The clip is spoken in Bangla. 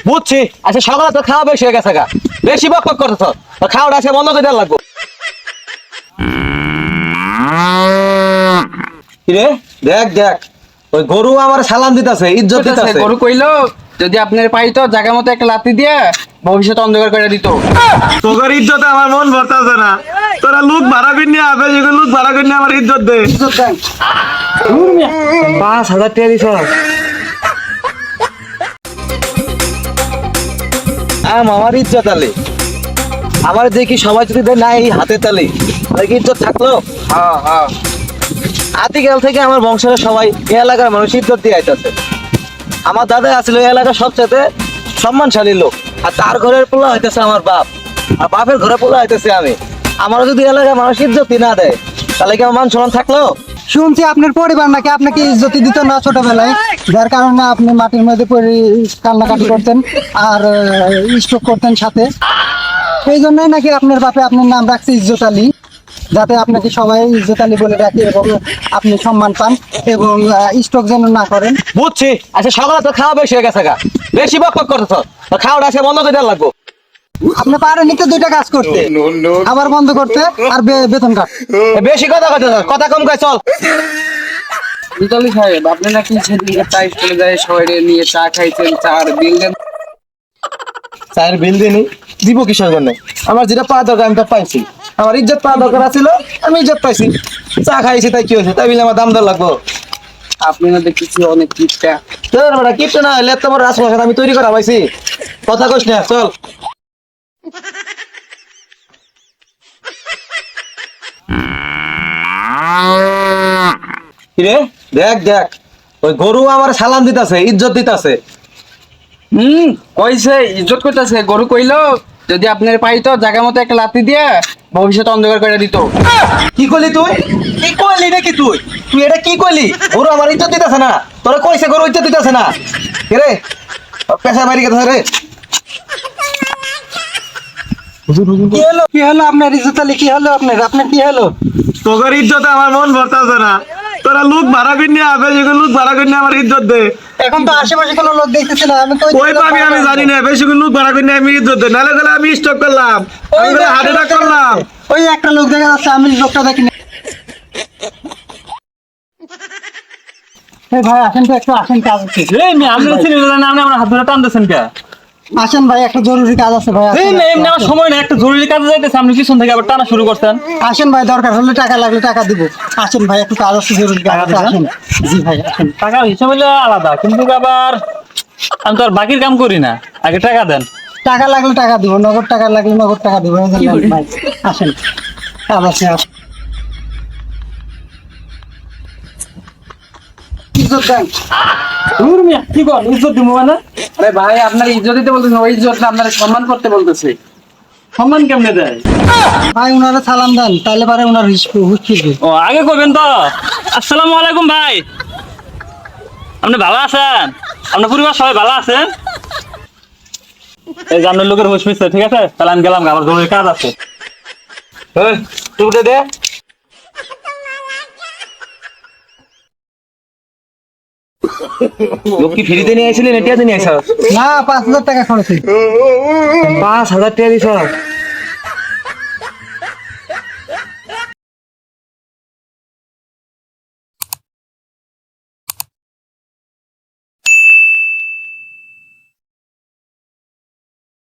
বুঝছি। আচ্ছা সকালে তো খাওয়া বেশি হয়ে গেছে গা, বেশি বক বক করতেছ, খাওয়াটা আজকে বন্ধ করে দেওয়ার লাগবো। কিরে দেখ দেখ, ওই গরু আমার সালাম দিতেছে, ইজ্জত দিতেছে। গরু কইলো যদি আপনার পাইতো জায়গা মতো একটা লাথি দিয়ে ভবিষ্যৎ অন্ধকার করে দিত। তোর ইজ্জত আমার মন ভরতাছে না, তোরা লোক ভাড়া কিনে আবে যেগুলো লোক ভাড়া কিনে আমার ইজ্জত দে। 5,000 টাকা দিছ আমার ইজ্জত আলে, আমার দেখি সবাই যদি দেয় না এই হাতে তালে কি ইজ্জত থাকলো? হ্যাঁ হ্যাঁ, আদিকাল থেকে আমার বংশের সবাই এই এলাকার মানুষ ইজ্জত দিয়ে আইতাছে। আমার দাদা আছিল এই এলাকার সবচেয়ে সম্মানশালী লোক, আর তার ঘরের পোলা হইতেছে আমার বাপ, আর বাপের ঘরে পোলা হইতেছে আমি। আমারও যদি এলাকার মানুষ ইজ্জতই না দেয় তাহলে কি আমার মান সম্মান থাকলো? শুনছি আপনার পরিবার নাকি আপনাকে ইজ্জতি দিত না ছোটবেলায়, যার কারণে আপনি মাটির মধ্যে পড়ে কান্নাকাটি করতেন আর স্ট্রোক করতেন সাথে। এই জন্যই নাকি আপনার বাপে আপনার নাম রাখছে ইজ্জত আলী, যাতে আপনাকে সবাই ইজ্জত আলী বলে ডাকে এবং আপনি সম্মান পান এবং স্ট্রোক যেন না করেন। বুঝছি। আচ্ছা সকালে তো খাওয়া বেশি হয়ে গেছে গা, বেশি বক বক করতেছ, খাওয়াটা আজকে বন্ধ করে দেওয়ার লাগবো। আপনি পারেনই তো দুইটা কাজ করতে, আবার বন্ধ করতে আর বেতন কাট। বেশি কথা কইতেছ, কথা কম কই চল। দুতালি সাহেব আপনি নাকি সেদিনকে চা স্কুলে যায় শহরে নিয়ে চা খাইছেন, চার বিল দেন। চায়ের বিল দিনি দিব কিসের জন্য? আমার যেটা পাওয়া দরকার আমি তা পাইছি, আমার ইজ্জত পাওয়া দরকার ছিল, আমি ইজ্জত পাইছি। চা খাইছি তাই কি হয়েছে, তাই বিলে আমার দাম দর লাগবো? আপনি না দেখতেছি অনেক কিপটা। তোর বেটা কিপটা না হলে তোমার রাজপ্রাসাদ আমি তৈরি করা পাইছি, কথা কইস না চল। কিরে দেখ দেখ, ওই গরু আমার সালাম দিতেছে, ইজ্জত দিতেছে। কইছে ইজ্জত করতেছে। গরু কইলো যদি আপনার পাইতো জায়গা মতো একটা লাথি দিয়ে ভবিষ্যৎ অন্ধকার করে দিত। কি করলি তুই? কি করলি নাকি তুই? তুই এটা কি করলি? গরু আমার ইজ্জত দিতেছে না, তোরা কইছে গরু ইজ্জত দিতেছে না। রে পেশা মারি কথা রে। কি হলো কি হলো আপনার ইজ্জত আলী, কি হলো আপনার আপনার কি হলো? তোর ইজ্জত আমার মন ভরতাছে না, তোরা লোক ভাড়া কিনে আবে যেগুলো লোক ভাড়া কিনে আমার ইজ্জত দে। এখন তো আশেপাশে কোনো লোক দেখতেছে না, আমি তো ওই পাবি আমি জানি না, বেশি করে লোক ভাড়া কিনে আমি ইজ্জত দে, নালে তাহলে আমি স্টক করলাম, আমি তাহলে হার্ট অ্যাটাক করলাম। ওই একটা লোক দেখা যাচ্ছে, আমি লোকটা দেখিনি। এই ভাই আসেন তো একটু, আসেন কাজ আছে। হাত ধরে টানতেছেন কে? আসেন ভাই একটা জরুরি কাজ আছে ভাই, আসেন। এমনি আমার সময় না, একটা জরুরি কাজে যাইতেছে, আপনি পিছন থেকে আবার টানা শুরু করছেন। আসেন ভাই, দরকার হলে টাকা লাগলে টাকা দিব। আসেন ভাই একটু কাজ আছে, জরুরি কাজ আছে, আসেন। জি ভাই আসেন। টাকার হিসাব হলে আলাদা, কিন্তু আবার আমি তো আর বাকির কাম করি না, আগে টাকা দেন। টাকা লাগলে টাকা দিব, নগদ টাকা লাগলে নগদ টাকা দিব। ভাই আসেন, কাজ আছে, আসেন। ইজ্জত দেন। কি কর ইজ্জত দিব মানে? আরে ভাই আপনার ইজ্জত দিতে বলতেছে, ওই ইজ্জত না, আপনার সম্মান করতে বলতেছে। সম্মান কেমনে দেয়? ভাই উনারা সালাম দেন, তাহলে পারে উনার হুশ ফিরবে। ও আগে করবেন তো। আসসালামু আলাইকুম ভাই, আপনি ভালো আছেন? আপনার পরিবার সবাই ভালো আছেন? এই যে আপনার লোকের হুশ ফিরছে, ঠিক আছে তাহলে আমি গেলাম, আমার জরুরি কাজ আছে। তুই উঠে দে। লোক কি ফ্রিতে নিয়ে আসছিলেন, এটা নিয়ে আসা? না, 5,000 টাকা খরচ হয়েছে। 5,000 টাকা দিছ?